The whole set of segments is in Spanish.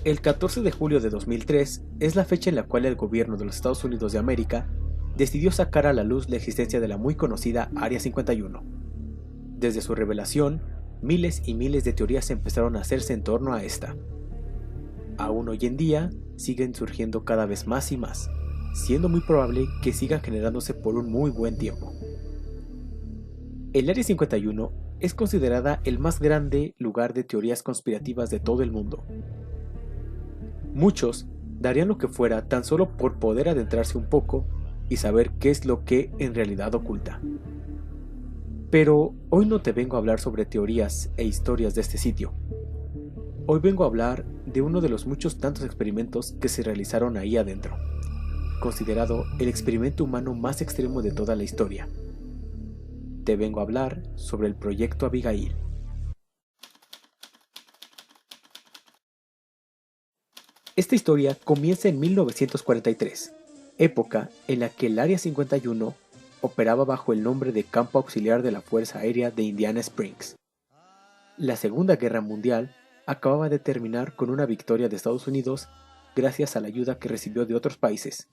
El 14 de julio de 2003 es la fecha en la cual el gobierno de los Estados Unidos de América decidió sacar a la luz la existencia de la muy conocida Área 51. Desde su revelación, miles y miles de teorías empezaron a hacerse en torno a esta. Aún hoy en día, siguen surgiendo cada vez más y más, siendo muy probable que sigan generándose por un muy buen tiempo. El Área 51 es considerada el más grande lugar de teorías conspirativas de todo el mundo. Muchos darían lo que fuera tan solo por poder adentrarse un poco y saber qué es lo que en realidad oculta. Pero hoy no te vengo a hablar sobre teorías e historias de este sitio. Hoy vengo a hablar de uno de los muchos tantos experimentos que se realizaron ahí adentro, considerado el experimento humano más extremo de toda la historia. Te vengo a hablar sobre el Proyecto Abigail. Esta historia comienza en 1943, época en la que el Área 51 operaba bajo el nombre de Campo Auxiliar de la Fuerza Aérea de Indiana Springs. La Segunda Guerra Mundial acababa de terminar con una victoria de Estados Unidos gracias a la ayuda que recibió de otros países.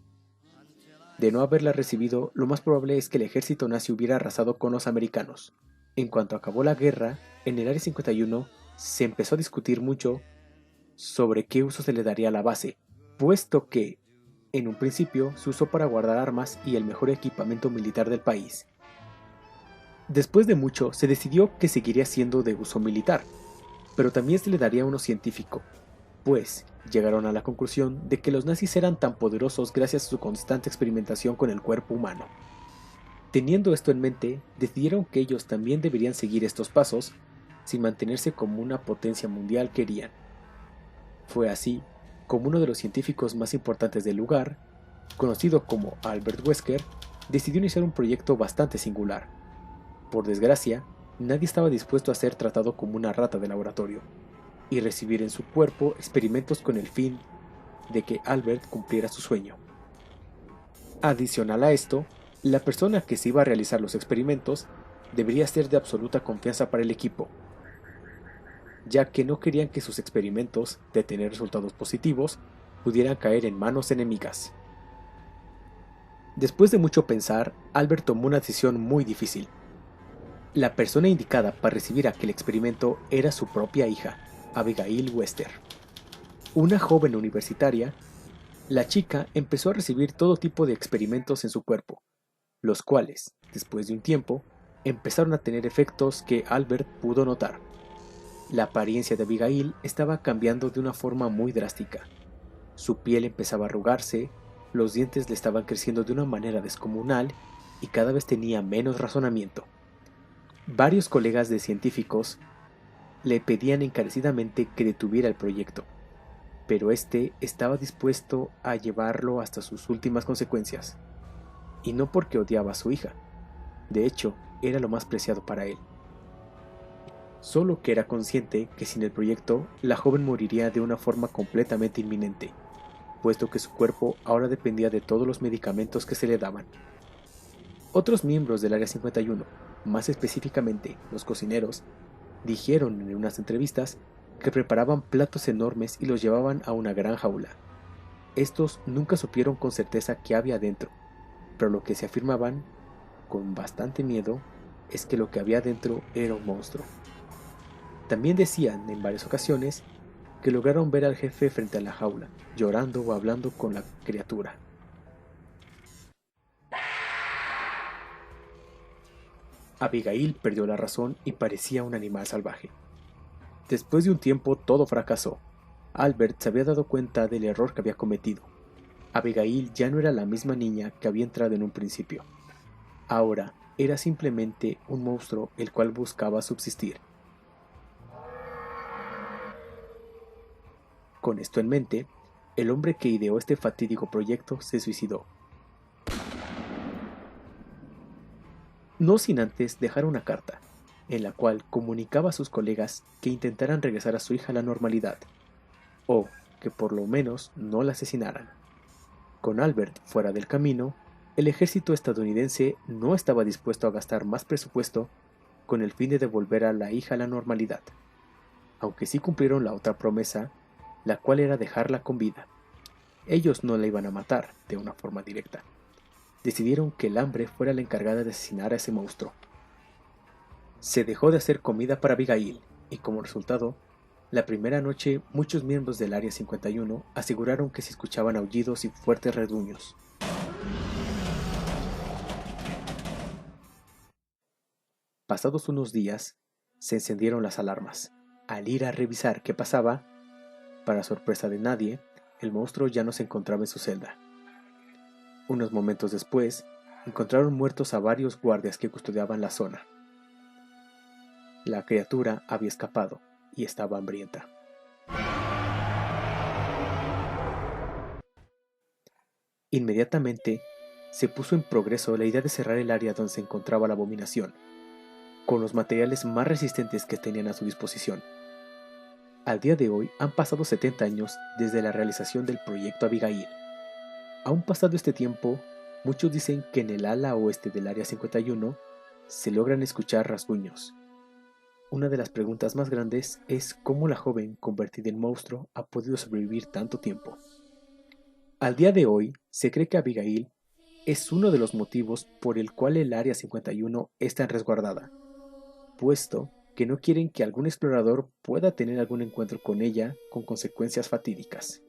De no haberla recibido, lo más probable es que el ejército nazi hubiera arrasado con los americanos. En cuanto acabó la guerra, en el Área 51 se empezó a discutir mucho sobre qué uso se le daría a la base, puesto que, en un principio, se usó para guardar armas y el mejor equipamiento militar del país. Después de mucho, se decidió que seguiría siendo de uso militar, pero también se le daría uno científico, pues llegaron a la conclusión de que los nazis eran tan poderosos gracias a su constante experimentación con el cuerpo humano. Teniendo esto en mente, decidieron que ellos también deberían seguir estos pasos sin mantenerse como una potencia mundial querían. Fue así como uno de los científicos más importantes del lugar, conocido como Albert Wesker, decidió iniciar un proyecto bastante singular. Por desgracia, nadie estaba dispuesto a ser tratado como una rata de laboratorio y recibir en su cuerpo experimentos con el fin de que Albert cumpliera su sueño. Adicional a esto, la persona que se iba a realizar los experimentos debería ser de absoluta confianza para el equipo, ya que no querían que sus experimentos, de tener resultados positivos, pudieran caer en manos enemigas. Después de mucho pensar, Albert tomó una decisión muy difícil. La persona indicada para recibir aquel experimento era su propia hija, Abigail Wester. Una joven universitaria, la chica empezó a recibir todo tipo de experimentos en su cuerpo, los cuales, después de un tiempo, empezaron a tener efectos que Albert pudo notar. La apariencia de Abigail estaba cambiando de una forma muy drástica. Su piel empezaba a arrugarse, los dientes le estaban creciendo de una manera descomunal y cada vez tenía menos razonamiento. Varios colegas de científicos le pedían encarecidamente que detuviera el proyecto, pero este estaba dispuesto a llevarlo hasta sus últimas consecuencias, y no porque odiaba a su hija, de hecho, era lo más preciado para él. Solo que era consciente que sin el proyecto, la joven moriría de una forma completamente inminente, puesto que su cuerpo ahora dependía de todos los medicamentos que se le daban. Otros miembros del Área 51, más específicamente los cocineros, dijeron en unas entrevistas que preparaban platos enormes y los llevaban a una gran jaula. Estos nunca supieron con certeza qué había dentro, pero lo que se afirmaban, con bastante miedo, es que lo que había dentro era un monstruo. También decían en varias ocasiones que lograron ver al jefe frente a la jaula, llorando o hablando con la criatura. Abigail perdió la razón y parecía un animal salvaje. Después de un tiempo todo fracasó. Albert se había dado cuenta del error que había cometido. Abigail ya no era la misma niña que había entrado en un principio. Ahora era simplemente un monstruo el cual buscaba subsistir. Con esto en mente, el hombre que ideó este fatídico proyecto se suicidó. No sin antes dejar una carta, en la cual comunicaba a sus colegas que intentaran regresar a su hija a la normalidad, o que por lo menos no la asesinaran. Con Albert fuera del camino, el ejército estadounidense no estaba dispuesto a gastar más presupuesto con el fin de devolver a la hija a la normalidad, aunque sí cumplieron la otra promesa la cual era dejarla con vida. Ellos no la iban a matar de una forma directa. Decidieron que el hambre fuera la encargada de asesinar a ese monstruo. Se dejó de hacer comida para Abigail, y como resultado, la primera noche muchos miembros del Área 51 aseguraron que se escuchaban aullidos y fuertes rasguños. Pasados unos días, se encendieron las alarmas. Al ir a revisar qué pasaba, para sorpresa de nadie, el monstruo ya no se encontraba en su celda. Unos momentos después, encontraron muertos a varios guardias que custodiaban la zona. La criatura había escapado y estaba hambrienta. Inmediatamente, se puso en progreso la idea de cerrar el área donde se encontraba la abominación, con los materiales más resistentes que tenían a su disposición. Al día de hoy han pasado 70 años desde la realización del proyecto Abigail. Aún pasado este tiempo, muchos dicen que en el ala oeste del Área 51 se logran escuchar rasguños. Una de las preguntas más grandes es cómo la joven convertida en monstruo ha podido sobrevivir tanto tiempo. Al día de hoy, se cree que Abigail es uno de los motivos por el cual el Área 51 es tan resguardada, puesto que no quieren que algún explorador pueda tener algún encuentro con ella con consecuencias fatídicas.